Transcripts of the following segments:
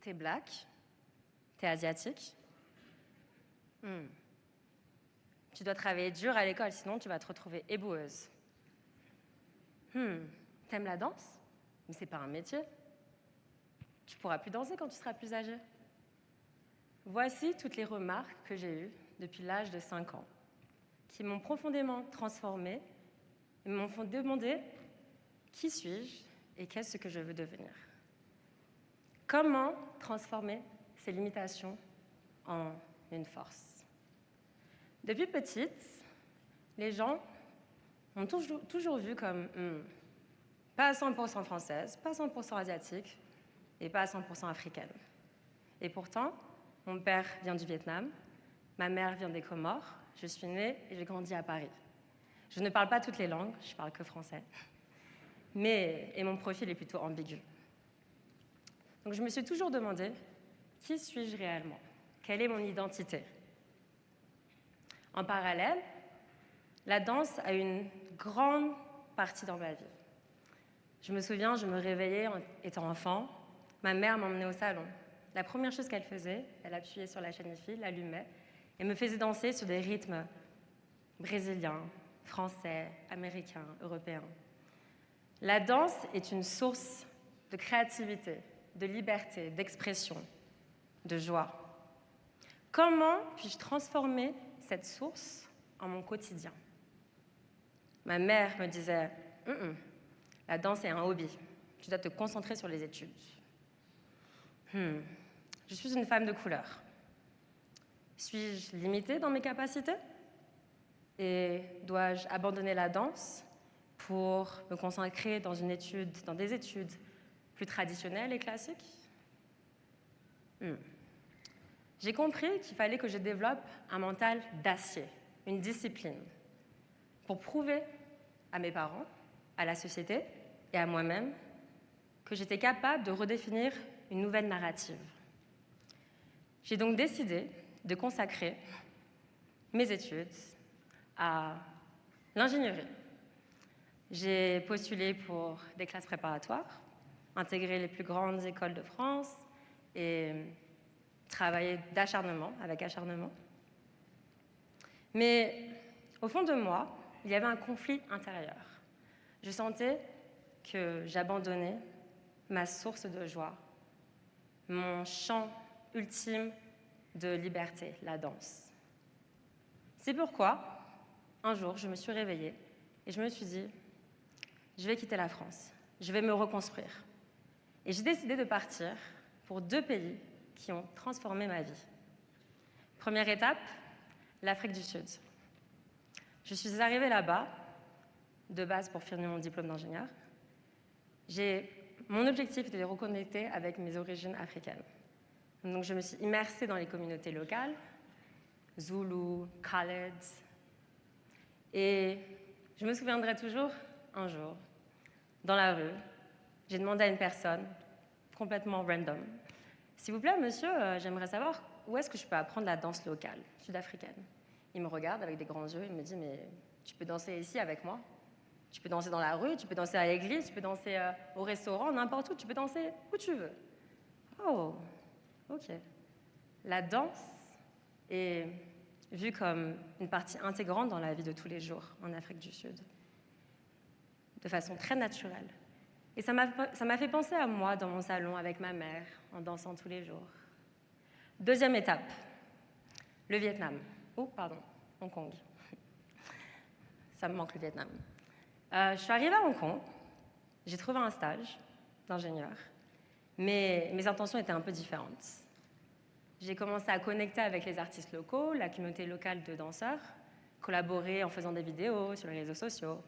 T'es black? T'es asiatique? Tu dois travailler dur à l'école, sinon tu vas te retrouver éboueuse. T'aimes la danse? Mais c'est pas un métier. Tu pourras plus danser quand tu seras plus âgée. Voici toutes les remarques que j'ai eues depuis l'âge de 5 ans, qui m'ont profondément transformée et m'ont fait demander qui suis-je et qu'est-ce que je veux devenir. Comment transformer ces limitations en une force? Depuis petite, les gens m'ont toujours vue comme pas à 100% française, pas à 100% asiatique et pas à 100% africaine. Et pourtant, mon père vient du Vietnam, ma mère vient des Comores, je suis née et j'ai grandi à Paris. Je ne parle pas toutes les langues, je parle que français, et mon profil est plutôt ambigu. Donc je me suis toujours demandé, qui suis-je réellement? Quelle est mon identité? En parallèle, la danse a une grande partie dans ma vie. Je me souviens, je me réveillais étant enfant, ma mère m'emmenait au salon. La première chose qu'elle faisait, elle appuyait sur la chaîne IFI, l'allumait, et me faisait danser sur des rythmes brésiliens, français, américains, européens. La danse est une source de créativité, de liberté, d'expression, de joie. Comment puis-je transformer cette source en mon quotidien? Ma mère me disait la danse est un hobby, tu dois te concentrer sur les études. Je suis une femme de couleur. Suis-je limitée dans mes capacités? Et dois-je abandonner la danse pour me consacrer dans des études plus traditionnelles et classiques? J'ai compris qu'il fallait que je développe un mental d'acier, une discipline, pour prouver à mes parents, à la société et à moi-même que j'étais capable de redéfinir une nouvelle narrative. J'ai donc décidé de consacrer mes études à l'ingénierie. J'ai postulé pour des classes préparatoires, intégré les plus grandes écoles de France et travaillé avec acharnement. Mais au fond de moi, il y avait un conflit intérieur. Je sentais que j'abandonnais ma source de joie, mon champ ultime de liberté, la danse. C'est pourquoi, un jour, je me suis réveillée et je me suis dit, je vais quitter la France, je vais me reconstruire. Et j'ai décidé de partir pour 2 pays qui ont transformé ma vie. Première étape, l'Afrique du Sud. Je suis arrivée là-bas, de base pour finir mon diplôme d'ingénieur. Mon objectif était de reconnecter avec mes origines africaines. Donc je me suis immersée dans les communautés locales, Zoulou, Khaled. Et je me souviendrai toujours, un jour, dans la rue, j'ai demandé à une personne, complètement random, « S'il vous plaît, monsieur, j'aimerais savoir où est-ce que je peux apprendre la danse locale, sud-africaine ?» Il me regarde avec des grands yeux, il me dit « Mais tu peux danser ici avec moi. Tu peux danser dans la rue, tu peux danser à l'église, tu peux danser au restaurant, n'importe où, tu peux danser où tu veux. » Oh, ok. La danse est vue comme une partie intégrante dans la vie de tous les jours en Afrique du Sud, de façon très naturelle. Et ça m'a fait penser à moi dans mon salon avec ma mère, en dansant tous les jours. Deuxième étape, le Vietnam. Hong Kong. Ça me manque le Vietnam. Je suis arrivée à Hong Kong, j'ai trouvé un stage d'ingénieur, mais mes intentions étaient un peu différentes. J'ai commencé à connecter avec les artistes locaux, la communauté locale de danseurs, collaborer en faisant des vidéos sur les réseaux sociaux.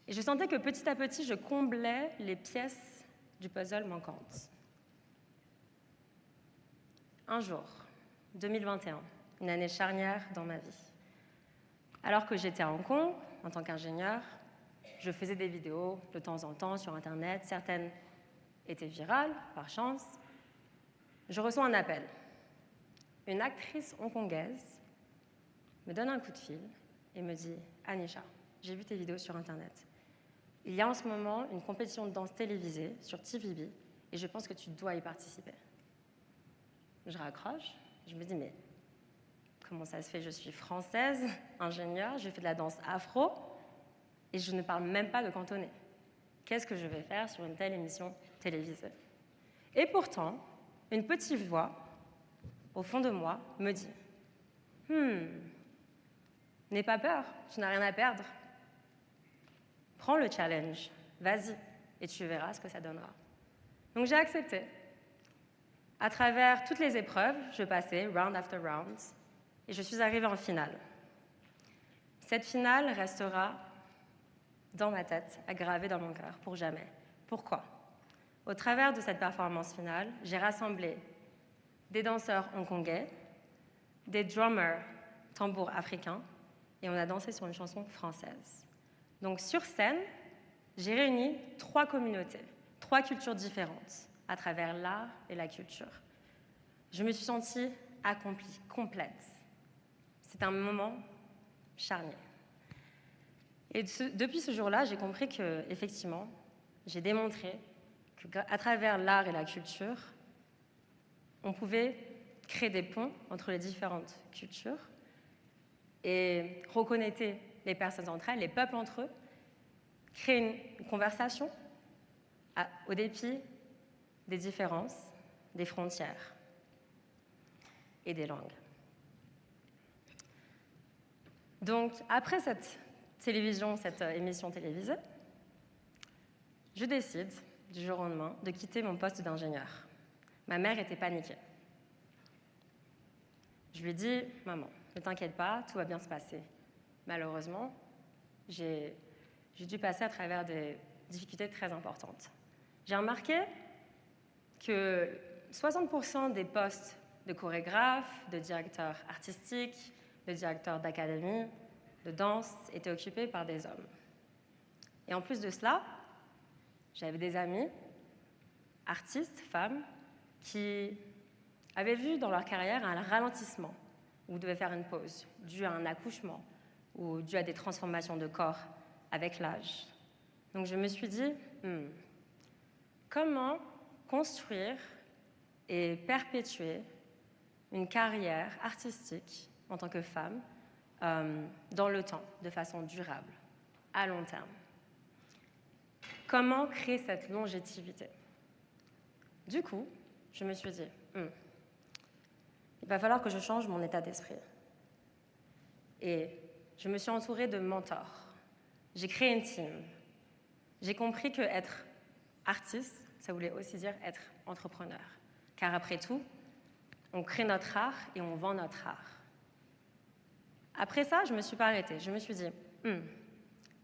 Et je sentais que petit à petit, je comblais les pièces du puzzle manquantes. Un jour, 2021, une année charnière dans ma vie. Alors que j'étais à Hong Kong, en tant qu'ingénieur, je faisais des vidéos de temps en temps sur Internet. Certaines étaient virales, par chance. Je reçois un appel. Une actrice hongkongaise me donne un coup de fil et me dit « Anisha, j'ai vu tes vidéos sur Internet. Il y a en ce moment une compétition de danse télévisée sur TVB et je pense que tu dois y participer. » je raccroche, je me dis, mais comment ça se fait? Je suis française, ingénieure, je fais de la danse afro, et je ne parle même pas de cantonais. Qu'est-ce que je vais faire sur une telle émission télévisée? Et pourtant, une petite voix, au fond de moi, me dit « n'aie pas peur, tu n'as rien à perdre. Prends le challenge, vas-y, et tu verras ce que ça donnera. » Donc j'ai accepté. À travers toutes les épreuves, je passais round after round, et je suis arrivée en finale. Cette finale restera dans ma tête, aggravée dans mon cœur, pour jamais. Pourquoi? Au travers de cette performance finale, j'ai rassemblé des danseurs hongkongais, des drummers tambours africains, et on a dansé sur une chanson française. Donc sur scène, j'ai réuni 3 communautés, 3 cultures différentes, à travers l'art et la culture. Je me suis sentie accomplie, complète. C'est un moment charnière. Et depuis ce jour-là, j'ai compris que, effectivement, j'ai démontré qu'à travers l'art et la culture, on pouvait créer des ponts entre les différentes cultures et reconnecter les personnes entre elles, les peuples entre eux, créer une conversation au dépit des différences, des frontières et des langues. Donc, après cette émission télévisée, je décide, du jour au lendemain, de quitter mon poste d'ingénieur. Ma mère était paniquée. Je lui ai dit, « Maman, ne t'inquiète pas, tout va bien se passer. » Malheureusement, j'ai dû passer à travers des difficultés très importantes. J'ai remarqué que 60% des postes de chorégraphe, de directeur artistique, de directeur d'académie, de danse étaient occupés par des hommes. Et en plus de cela, j'avais des amis, artistes, femmes, qui avaient vu dans leur carrière un ralentissement, ou devaient faire une pause, dû à un accouchement, ou dû à des transformations de corps avec l'âge. Donc je me suis dit, comment construire et perpétuer une carrière artistique en tant que femme dans le temps, de façon durable, à long terme. Comment créer cette longévité? Du coup, je me suis dit, il va falloir que je change mon état d'esprit. Et je me suis entourée de mentors. J'ai créé une team. J'ai compris que être artiste, ça voulait aussi dire être entrepreneur. Car après tout, on crée notre art et on vend notre art. Après ça, je ne me suis pas arrêtée. Je me suis dit,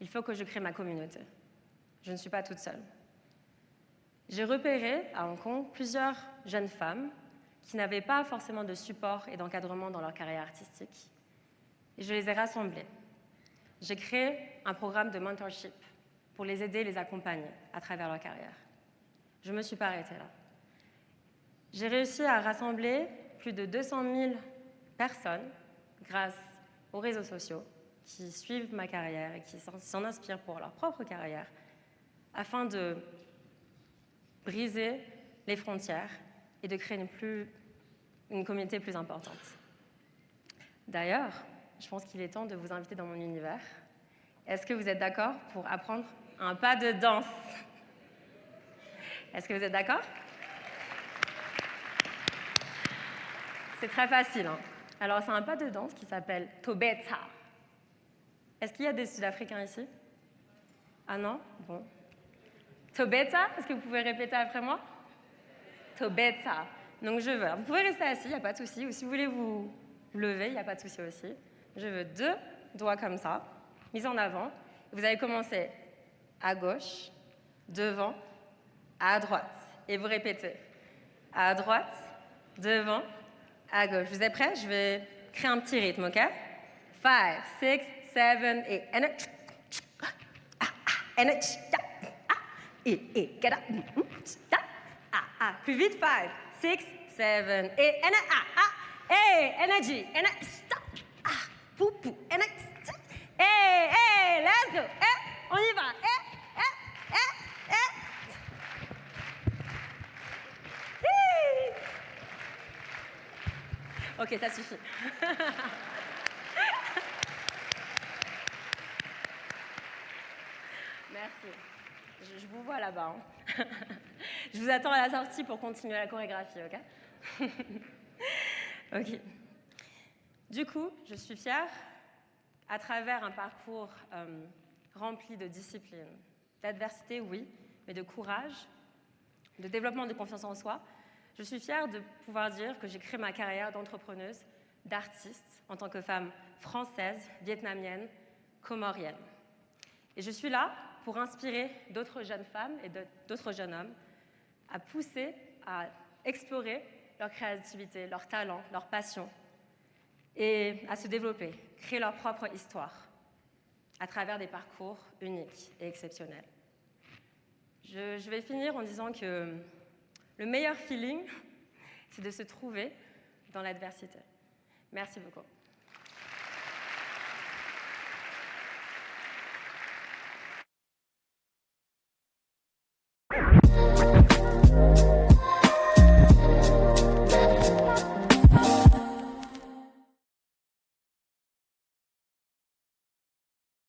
il faut que je crée ma communauté. Je ne suis pas toute seule. J'ai repéré à Hong Kong plusieurs jeunes femmes qui n'avaient pas forcément de support et d'encadrement dans leur carrière artistique. Et je les ai rassemblées. J'ai créé un programme de mentorship pour les aider et les accompagner à travers leur carrière. Je ne me suis pas arrêtée là. J'ai réussi à rassembler plus de 200 000 personnes grâce aux réseaux sociaux qui suivent ma carrière et qui s'en inspirent pour leur propre carrière afin de briser les frontières et de créer une communauté plus importante. D'ailleurs, je pense qu'il est temps de vous inviter dans mon univers. Est-ce que vous êtes d'accord pour apprendre un pas de danse? Est-ce que vous êtes d'accord? C'est très facile, hein? Alors, c'est un pas de danse qui s'appelle Tobeta. Est-ce qu'il y a des Sud-Africains ici? Ah non? Bon. Tobeta, est-ce que vous pouvez répéter après moi? Tobeta. Donc, je veux. Alors, vous pouvez rester assis, il n'y a pas de souci. Ou si vous voulez vous lever, il n'y a pas de souci aussi. Je veux 2 doigts comme ça, mis en avant. Vous allez commencer à gauche, devant, à droite. Et vous répétez. À droite, devant, à gauche. Vous êtes prêts? Je vais créer un petit rythme, OK? 5, 6, 7, 8. Et get up. Plus vite. 5, 6, 7, 8. Hey, energy. Poupou. Hey, let's go. On y va. Ok, ça suffit. Merci. Je vous vois là-bas. Hein. Je vous attends à la sortie pour continuer la chorégraphie, ok? Ok. Du coup, je suis fière, à travers un parcours rempli de discipline, d'adversité, oui, mais de courage, de développement de confiance en soi, je suis fière de pouvoir dire que j'ai créé ma carrière d'entrepreneuse, d'artiste, en tant que femme française, vietnamienne, comorienne. Et je suis là pour inspirer d'autres jeunes femmes et d'autres jeunes hommes à pousser, à explorer leur créativité, leur talent, leur passion, et à se développer, créer leur propre histoire à travers des parcours uniques et exceptionnels. Je vais finir en disant que le meilleur feeling, c'est de se trouver dans l'adversité. Merci beaucoup.